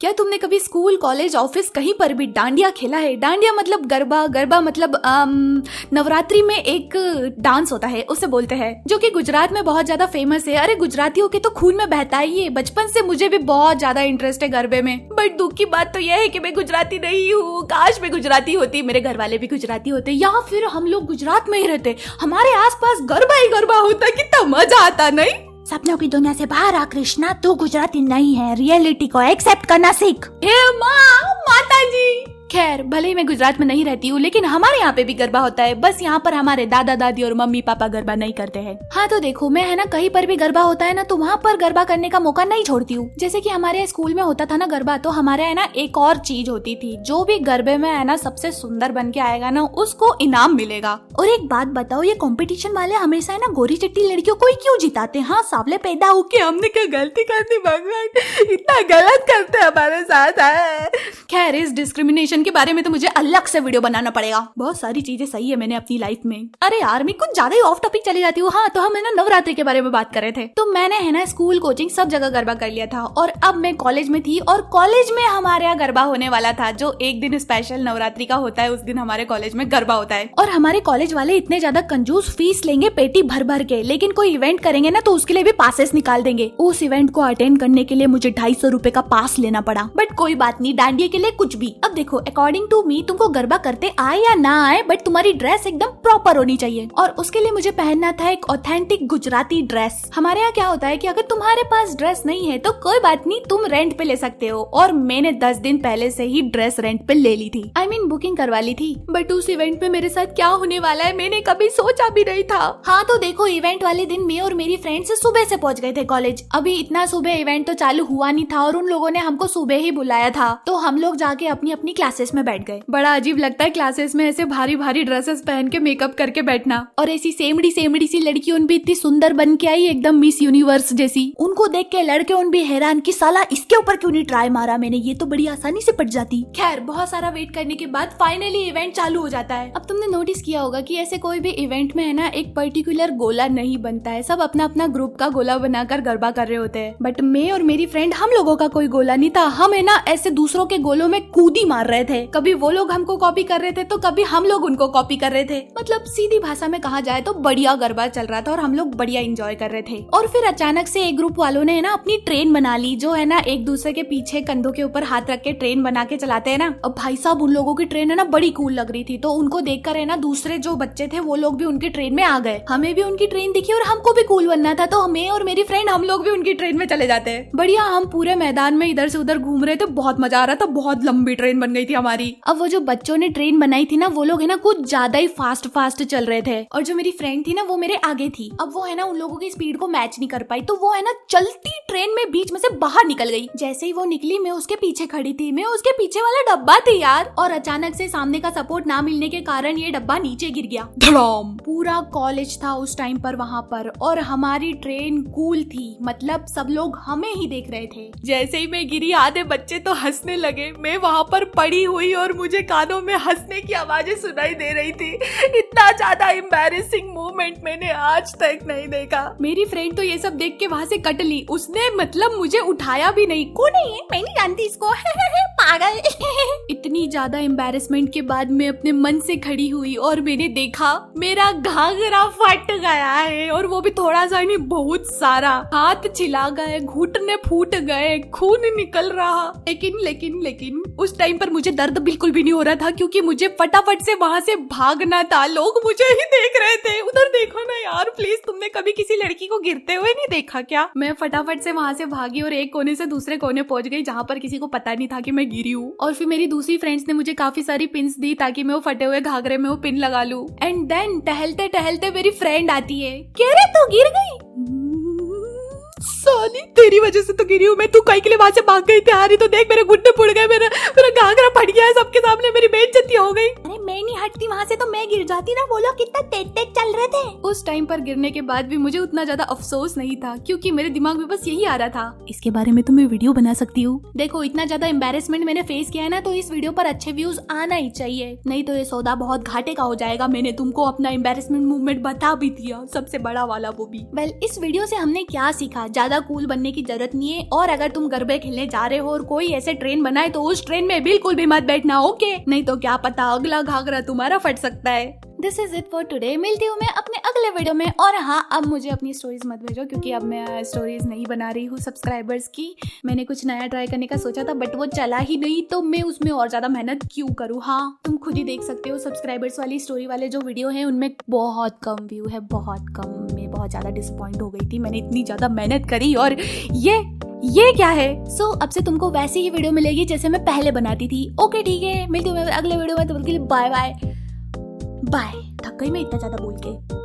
क्या तुमने कभी स्कूल कॉलेज ऑफिस कहीं पर भी डांडिया खेला है? डांडिया मतलब गरबा, गरबा मतलब नवरात्रि में एक डांस होता है, उसे बोलते हैं, जो कि गुजरात में बहुत ज्यादा फेमस है। अरे गुजरातियों के तो खून में बहता है ये। बचपन से मुझे भी बहुत ज्यादा इंटरेस्ट है गरबे में। बट दुख की बात तो यह है कि मैं गुजराती नहीं हूँ। काश मैं गुजराती होती, मेरे घर वाले भी गुजराती होते, या फिर हम लोग गुजरात में ही रहते, हमारे आसपास गरबा ही गरबा होता, कितना मजा आता नहीं? सपनों की दुनिया से बाहर आ कृष्णा, तू गुजराती नहीं है, रियलिटी को एक्सेप्ट करना सीख। हे माँ, माता जी। खैर, भले ही मैं गुजरात में नहीं रहती हूँ, लेकिन हमारे यहाँ पे भी गरबा होता है। बस यहाँ पर हमारे दादा दादी और मम्मी पापा गरबा नहीं करते हैं। हाँ तो देखो, मैं है ना कहीं पर भी गरबा होता है ना, तो वहाँ पर गरबा करने का मौका नहीं छोड़ती हूँ। जैसे कि हमारे स्कूल में होता था ना गरबा, तो हमारे है ना एक और चीज होती थी, जो भी गरबे में है ना सबसे सुंदर बन के आएगा ना, उसको इनाम मिलेगा। और एक बात बताओ, ये कंपटीशन वाले हमेशा है ना गोरी चिट्टी लड़कियों को ही क्यों जिताते हैं? हाँ, सावले पैदा हो के हमने क्या गलती कर दी भगवान, इतना गलत करते हमारे साथ है। खैर, इस डिस्क्रिमिनेशन के बारे में तो मुझे अलग से वीडियो बनाना पड़ेगा। बहुत सारी चीजें सही है मैंने अपनी लाइफ में। अरे यार, मैं कुछ ज्यादा ही ऑफ टॉपिक चली जाती हूँ। हाँ, तो हम है ना नवरात्रि के बारे में बात कर रहे थे। तो मैंने है ना स्कूल कोचिंग सब जगह गरबा कर लिया था, और अब मैं कॉलेज में थी, और कॉलेज में हमारे यहाँ गरबा होने वाला था, जो एक दिन स्पेशल नवरात्रि का होता है। उस दिन हमारे कॉलेज में गरबा होता है, और हमारे कॉलेज वाले इतने ज्यादा कंजूस फीस लेंगे पेटी भर भर के, लेकिन कोई इवेंट करेंगे ना तो उसके लिए भी पासेस निकाल देंगे। उस इवेंट को अटेंड करने के लिए मुझे 250 रुपए का पास लेना पड़ा। बट कोई बात नहीं, डांडिया के लिए कुछ भी। अब देखो, अकॉर्डिंग टू मी, तुमको गरबा करते आए या ना आए, बट तुम्हारी ड्रेस एकदम प्रॉपर होनी चाहिए, और उसके लिए मुझे पहनना था एक ऑथेंटिक गुजराती ड्रेस। हमारे यहाँ क्या होता है कि अगर तुम्हारे पास ड्रेस नहीं है तो कोई बात नहीं, तुम रेंट पे ले सकते हो, और मैंने 10 दिन पहले से ही ड्रेस रेंट पे ले ली थी। I mean, बुकिंग करवा ली थी। बट उस इवेंट में मेरे साथ क्या होने वाला है मैंने कभी सोचा भी नहीं था। हाँ तो देखो, इवेंट वाले दिन मैं और मेरी फ्रेंड्स सुबह से पहुंच गए थे कॉलेज। अभी इतना सुबह इवेंट तो चालू हुआ नहीं था, और उन लोगों ने हमको सुबह ही बुलाया था, तो हम लोग जाके अपनी अपनी क्लासेस में बैठ गए। बड़ा अजीब लगता है क्लासेस में ऐसे भारी भारी ड्रेसेस पहन के मेकअप करके बैठना, और ऐसी सेमड़ी सेमड़ी सी लड़की उन भी इतनी सुंदर बन के आई, एकदम मिस यूनिवर्स जैसी। उनको देख के लड़के उन भी हैरान कि साला इसके ऊपर क्यों नहीं ट्राई मारा मैंने, ये तो बड़ी आसानी से पट जाती। खैर, बहुत सारा वेट करने के बाद फाइनली इवेंट चालू हो जाता है। अब तुमने नोटिस किया होगा कि ऐसे कोई भी इवेंट में है ना एक पर्टिकुलर गोला नहीं बनता है, सब अपना अपना ग्रुप का गोला बनाकर गरबा कर रहे होते हैं। बट मैं और मेरी फ्रेंड, हम लोगों का कोई गोला नहीं था। हम है ना ऐसे दूसरों के गोलों में कूदी मार रहे थे। कभी वो लोग हमको कॉपी कर रहे थे, तो कभी हम लोग उनको कॉपी कर रहे थे। मतलब सीधी भाषा में कहा जाए तो बढ़िया गरबा चल रहा था, और हम लोग बढ़िया एंजॉय कर रहे थे। और फिर अचानक से एक ग्रुप वालों ने है ना अपनी ट्रेन बना ली, जो है ना एक दूसरे के पीछे कंधों के ऊपर हाथ रख के ट्रेन बना के चलाते हैं ना। अब भाई साहब, उन लोगों की ट्रेन है ना बड़ी कूल लग रही थी, तो उनको देखकर है ना दूसरे जो बच्चे थे वो लोग भी उनकी ट्रेन में आ गए। हमें भी उनकी ट्रेन दिखी और हमको भी कूल बनना था, तो मैं और मेरी फ्रेंड हम लोग भी उनकी ट्रेन में चले जाते हैं। बढ़िया, हम पूरे मैदान में इधर से उधर घूम रहे थे, बहुत मजा आ रहा था। बहुत लंबी ट्रेन बन गई थी हमारी। अब वो जो बच्चों ने ट्रेन बनाई थी ना, वो लोग है ना कुछ ज्यादा ही फास्ट चल रहे थे, और जो मेरी फ्रेंड थी ना वो मेरे आगे थी। अब वो है ना उन लोगों की स्पीड को मैच नहीं कर पाई, तो वो है ना चलती ट्रेन में बीच में से बाहर निकल गई। जैसे ही वो निकली, मैं उसके पीछे खड़ी थी, मैं उसके पीछे वाला डब्बा थी यार, और अचानक से सामने का सपोर्ट ना मिलने के कारण ये डब्बा नीचे गिर गया। धड़ाम। पूरा कॉलेज था उस टाइम पर वहाँ पर, और हमारी ट्रेन कूल थी, मतलब सब लोग हमें ही देख रहे थे। जैसे ही मैं गिरी, आधे बच्चे तो हंसने लगे। मैं वहाँ पर पड़ी हुई और मुझे कानों में हंसने की आवाजें सुनाई दे रही थी। इतना ज्यादा एम्बैरेसिंग मोमेंट मैंने आज तक नहीं देखा। मेरी फ्रेंड तो ये सब देख के वहाँ से कट ली, उसने मतलब मुझे उठाया भी नहीं। कौन है ये? मैं नहीं जानती इसको। पागल। इतनी ज्यादा एम्बैरेसमेंट के बाद मैं अपने मन से खड़ी हुई, और मैंने देखा मेरा घाघरा फट गया है, और वो भी थोड़ा सा नहीं, बहुत सारा। हाथ छिला गए, घुटने फूट गए, खून निकल रहा। लेकिन उस टाइम पर मुझे दर्द बिल्कुल भी नहीं हो रहा था, क्योंकि मुझे फटाफट से वहाँ से भागना था। लोग मुझे ही देख रहे थे। उधर देखो ना यार प्लीज, तुमने कभी किसी लड़की को गिरते हुए नहीं देखा क्या? मैं फटाफट से वहाँ से भागी और एक कोने से दूसरे कोने पहुंच गई, जहाँ पर किसी को पता नहीं था कि मैं गिरी हूँ। और फिर मेरी दूसरी फ्रेंड्स ने मुझे काफी सारी पिन्स दी, ताकि मैं वो फटे हुए घाघरे में वो पिन लगा लूं। एंड देन टहलते टहलते मेरी फ्रेंड आती है, कह रहे तू गिर गई? साली, तेरी वजह से तो गिरी हूँ मैं। तू कहीं के लिए वहां से भाग गई थी। हारी तो देख, मेरे घुटने फूट गए, मेरा घाघरा फट गया है सबके सबके सामने मेरी बेइज्जती हो गई। अरे मैं नहीं हटती वहाँ से तो मैं गिर जाती ना। बोलो कितना तेज तेज चल रहे थे। उस टाइम पर गिरने के बाद भी मुझे उतना ज्यादा अफसोस नहीं था, क्योंकि मेरे दिमाग में बस यही आ रहा था, इसके बारे में तो मैं वीडियो बना सकती हूँ। देखो इतना ज्यादा एम्बेरसमेंट मैंने फेस किया है ना, तो इस वीडियो पर अच्छे व्यूज आना ही चाहिए, नहीं तो ये सौदा बहुत घाटे का हो जाएगा। मैंने तुमको अपना एम्बेरसमेंट मूवमेंट बता भी दिया, सबसे बड़ा वाला वो भी। वेल इस वीडियो से हमने क्या सीखा? ज्यादा कूल बनने की जरूरत नहीं है, और अगर तुम गरबे खेलने जा रहे हो और कोई ऐसे ट्रेन बनाए तो उस ट्रेन में बिल्कुल भी मत बैठना, ओके? नहीं तो क्या पता अगला घाघरा तुम्हारा फट सकता है। This is it for today. मिलती हूँ मैं अपने अगले वीडियो में। और हाँ, अब मुझे अपनी स्टोरीज मत भेजो, क्योंकि अब मैं स्टोरीज नहीं बना रही हूँ सब्सक्राइबर्स की। मैंने कुछ नया ट्राई करने का सोचा था, बट वो चला ही नहीं, तो मैं उसमें और ज्यादा मेहनत क्यों करूँ। हाँ, तुम खुद ही देख सकते हो, सब्सक्राइबर्स वाली स्टोरी वाले जो वीडियो हैं उनमें बहुत कम व्यू है, बहुत कम। मैं बहुत ज्यादा डिसअपॉइंट हो गई थी, मैंने इतनी ज्यादा मेहनत करी और ये क्या है? सो अब से तुमको वैसी ही वीडियो मिलेगी जैसे मैं पहले बनाती थी। ओके ठीक है, मिलती हूँ मैं अगले वीडियो में, तो बाय बाय बाय। थक गई मैं इतना ज्यादा बोल के।